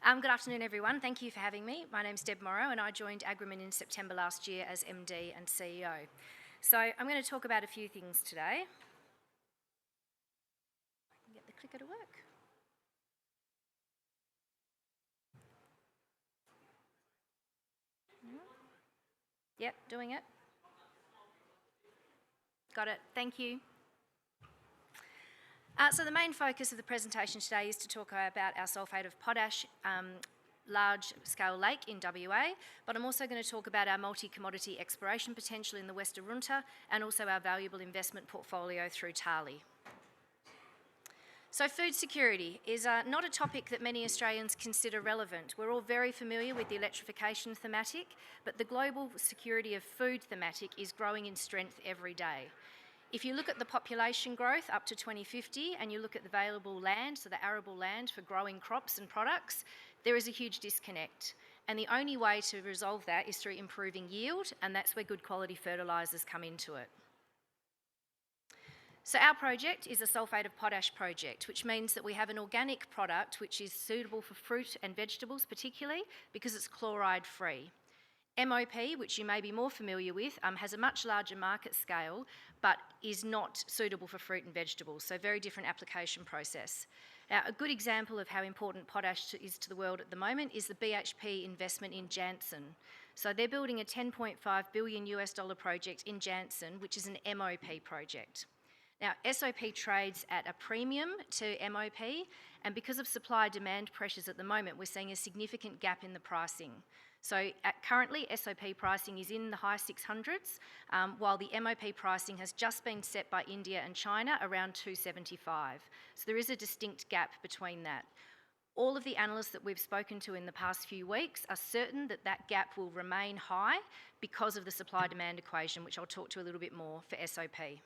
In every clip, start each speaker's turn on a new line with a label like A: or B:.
A: Good afternoon, everyone. Thank you for having me. My name's Deb Morrow, and I joined Agrimin in September last year as MD and CEO. So I'm going to talk about a few things today. I can get the clicker to work. Yep, doing it. Got it. Thank you. So the main focus of the presentation today is to talk about our sulphate of potash large-scale lake in WA, but I'm also going to talk about our multi-commodity exploration potential in the West Arunta and also our valuable investment portfolio through Tali. So food security is not a topic that many Australians consider relevant. We're all very familiar with the electrification thematic, but the global security of food thematic is growing in strength every day. If you look at the population growth up to 2050 and you look at the available land, so the arable land for growing crops and products, there is a huge disconnect. And the only way to resolve that is through improving yield, and that's where good quality fertilisers come into it. So our project is a sulphate of potash project, which means that we have an organic product which is suitable for fruit and vegetables particularly because it's chloride free. MOP, which you may be more familiar with, has a much larger market scale but is not suitable for fruit and vegetables, so very different application process. Now, a good example of how important potash is to the world at the moment is the BHP investment in Jansen. So they're building a $10.5 billion project in Jansen, which is an MOP project. Now, SOP trades at a premium to MOP, and because of supply-demand pressures at the moment, we're seeing a significant gap in the pricing. So currently, SOP pricing is in the high 600s, while the MOP pricing has just been set by India and China around 275. So there is a distinct gap between that. All of the analysts that we've spoken to in the past few weeks are certain that that gap will remain high because of the supply-demand equation, which I'll talk to a little bit more for SOP.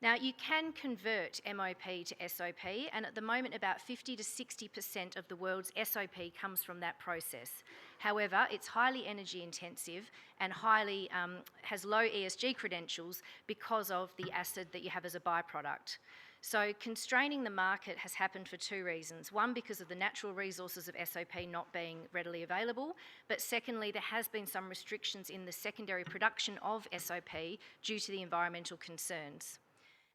A: Now, you can convert MOP to SOP, and at the moment about 50 to 60% of the world's SOP comes from that process. However, it's highly energy intensive and has low ESG credentials because of the acid that you have as a byproduct. So constraining the market has happened for two reasons. One, because of the natural resources of SOP not being readily available, but secondly, there has been some restrictions in the secondary production of SOP due to the environmental concerns.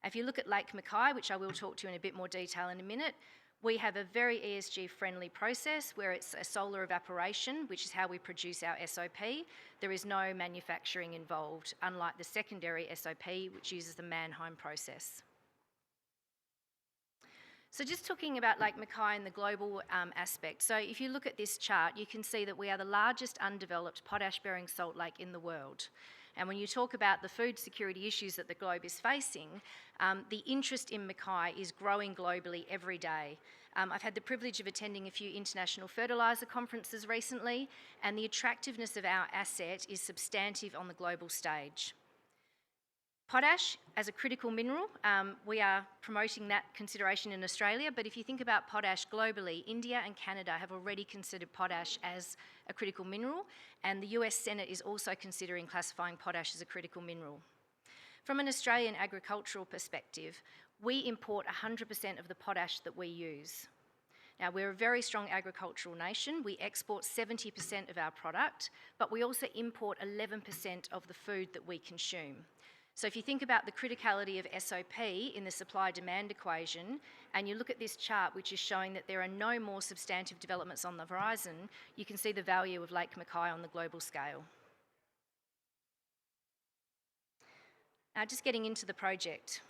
A: If you look at Lake Mackay, which I will talk to in a bit more detail in a minute, we have a very ESG-friendly process where it's a solar evaporation, which is how we produce our SOP. There is no manufacturing involved, unlike the secondary SOP, which uses the Mannheim process. So just talking about Lake Mackay and the global aspect. So if you look at this chart, you can see that we are the largest undeveloped potash-bearing salt lake in the world. And when you talk about the food security issues that the globe is facing, the interest in Mackay is growing globally every day. I've had the privilege of attending a few international fertiliser conferences recently, and the attractiveness of our asset is substantive on the global stage. Potash as a critical mineral, we are promoting that consideration in Australia, but if you think about potash globally, India and Canada have already considered potash as a critical mineral, and the US Senate is also considering classifying potash as a critical mineral. From an Australian agricultural perspective, we import 100% of the potash that we use. Now, we're a very strong agricultural nation. We export 70% of our product, but we also import 11% of the food that we consume. So if you think about the criticality of SOP in the supply-demand equation, and you look at this chart which is showing that there are no more substantive developments on the horizon, you can see the value of Lake Mackay on the global scale. Now, just getting into the project.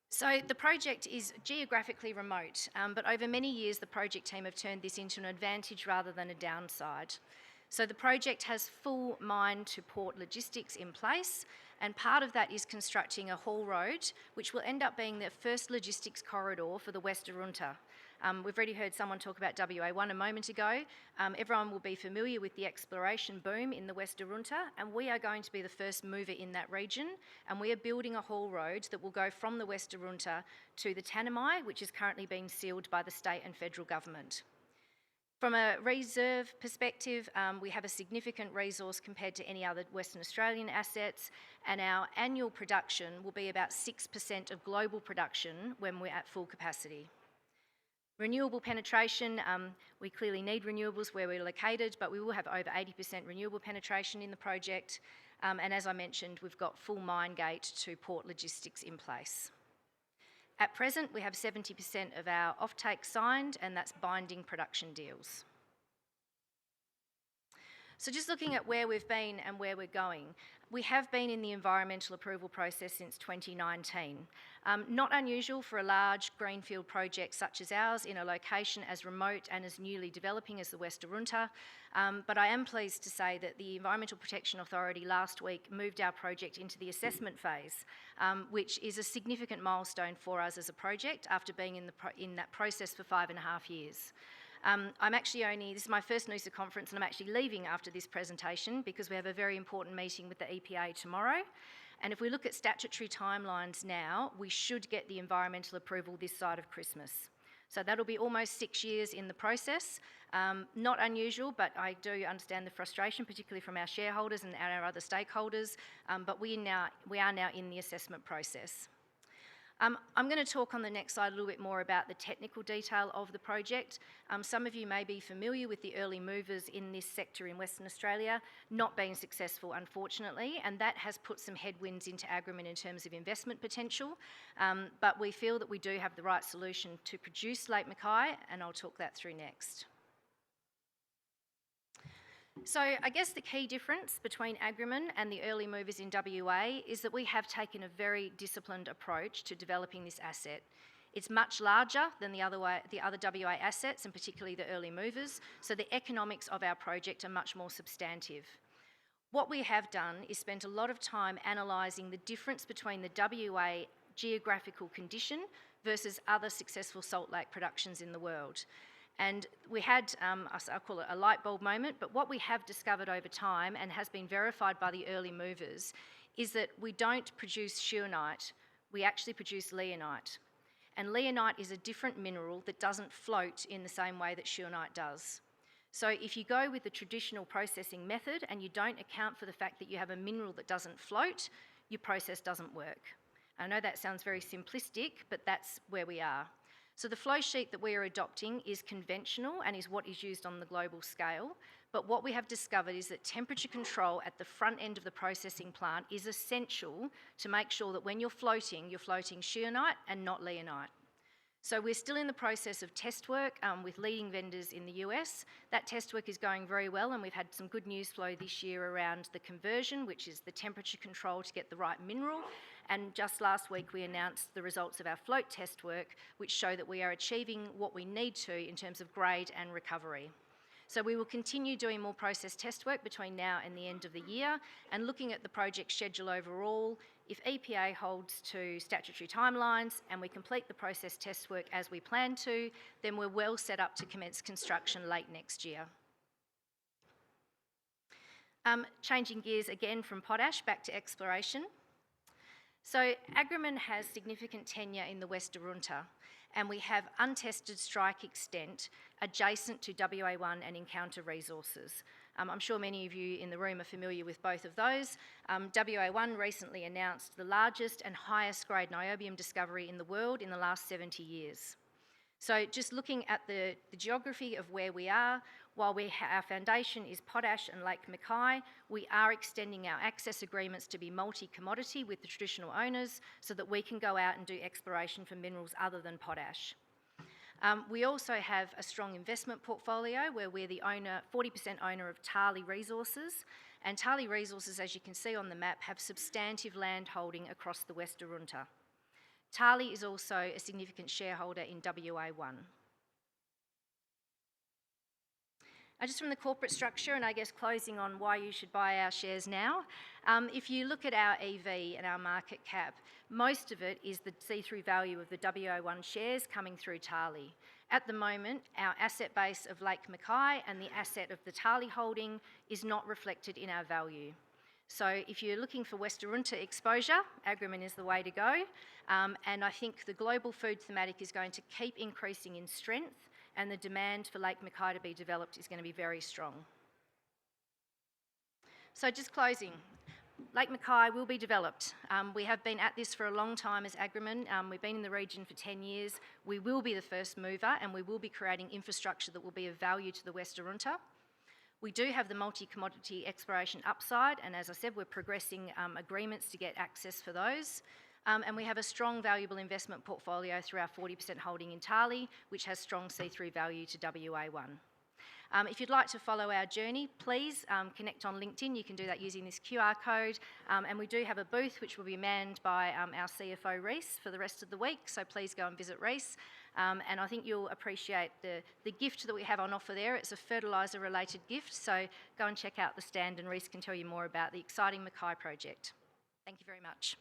A: So the project is geographically remote, but over many years the project team have turned this into an advantage rather than a downside. So the project has full mine to port logistics in place, and part of that is constructing a haul road, which will end up being the first logistics corridor for the West Arunta. We've already heard someone talk about WA1 a moment ago. Everyone will be familiar with the exploration boom in the West Arunta, and we are going to be the first mover in that region, and we are building a haul road that will go from the West Arunta to the Tanami, which is currently being sealed by the state and federal government. From a reserve perspective, we have a significant resource compared to any other Western Australian assets, and our annual production will be about 6% of global production when we're at full capacity. Renewable penetration, we clearly need renewables where we're located, but we will have over 80% renewable penetration in the project. And as I mentioned, we've got full mine gate to port logistics in place. At present, we have 70% of our offtake signed, and that's binding production deals. So just looking at where we've been and where we're going, we have been in the environmental approval process since 2019. Not unusual for a large greenfield project such as ours in a location as remote and as newly developing as the West Arunta, but I am pleased to say that the Environmental Protection Authority last week moved our project into the assessment phase, which is a significant milestone for us as a project after being in that process for 5.5 years. This is my first Noosa conference, and I'm actually leaving after this presentation because we have a very important meeting with the EPA tomorrow. And if we look at statutory timelines now, we should get the environmental approval this side of Christmas. So that'll be almost 6 years in the process. Not unusual, but I do understand the frustration, particularly from our shareholders and our other stakeholders, but we are now in the assessment process. I'm going to talk on the next slide a little bit more about the technical detail of the project. Some of you may be familiar with the early movers in this sector in Western Australia not being successful, unfortunately, and that has put some headwinds into Agrimin in terms of investment potential. But we feel that we do have the right solution to produce Lake Mackay, and I'll talk that through next. So I guess the key difference between Agrimin and the early movers in WA is that we have taken a very disciplined approach to developing this asset. It's much larger than the other WA assets, and particularly the early movers, so the economics of our project are much more substantive. What we have done is spent a lot of time analysing the difference between the WA geographical condition versus other successful salt lake productions in the world. And we had, I'll call it a light bulb moment, but what we have discovered over time and has been verified by the early movers is that we don't produce shearnite, we actually produce leonite. And leonite is a different mineral that doesn't float in the same way that shearnite does. So if you go with the traditional processing method and you don't account for the fact that you have a mineral that doesn't float, your process doesn't work. I know that sounds very simplistic, but that's where we are. So the flow sheet that we are adopting is conventional and is what is used on the global scale, but what we have discovered is that temperature control at the front end of the processing plant is essential to make sure that when you're floating shearnite and not leonite. So we're still in the process of test work with leading vendors in the US. That test work is going very well, and we've had some good news flow this year around the conversion, which is the temperature control to get the right mineral. And just last week we announced the results of our float test work, which show that we are achieving what we need to in terms of grade and recovery. So we will continue doing more process test work between now and the end of the year, and looking at the project schedule overall. If EPA holds to statutory timelines and we complete the process test work as we plan to, then we're well set up to commence construction late next year. Changing gears again from potash back to exploration. So Agrimin has significant tenure in the West Arunta, and we have untested strike extent adjacent to WA1 and Encounter resources. I'm sure many of you in the room are familiar with both of those. WA1 recently announced the largest and highest grade niobium discovery in the world in the last 70 years. So just looking at the geography of where we are, while our foundation is potash and Lake Mackay, we are extending our access agreements to be multi-commodity with the traditional owners so that we can go out and do exploration for minerals other than potash. We also have a strong investment portfolio where we're the 40% owner of Tarly Resources, and Tarly Resources, as you can see on the map, have substantive land holding across the West Arunta. Tarly is also a significant shareholder in WA1. Just from the corporate structure, and I guess closing on why you should buy our shares now, if you look at our EV and our market cap, most of it is the see-through value of the WA1 shares coming through Tarly. At the moment, our asset base of Lake Mackay and the asset of the Tarly holding is not reflected in our value. So if you're looking for West Arunta exposure, Agrimin is the way to go. And I think the global food thematic is going to keep increasing in strength, and the demand for Lake Mackay to be developed is going to be very strong. So just closing, Lake Mackay will be developed. We have been at this for a long time as Agrimin. We've been in the region for 10 years. We will be the first mover and we will be creating infrastructure that will be of value to the West Arunta. We do have the multi-commodity exploration upside, and as I said, we're progressing agreements to get access for those. And we have a strong, valuable investment portfolio through our 40% holding in Tarlee, which has strong see-through value to WA1. If you'd like to follow our journey, please connect on LinkedIn. You can do that using this QR code. And we do have a booth which will be manned by our CFO, Reese, for the rest of the week. So please go and visit Reese. And I think you'll appreciate the gift that we have on offer there. It's a fertiliser-related gift. So go and check out the stand and Reese can tell you more about the exciting Mackay project. Thank you very much.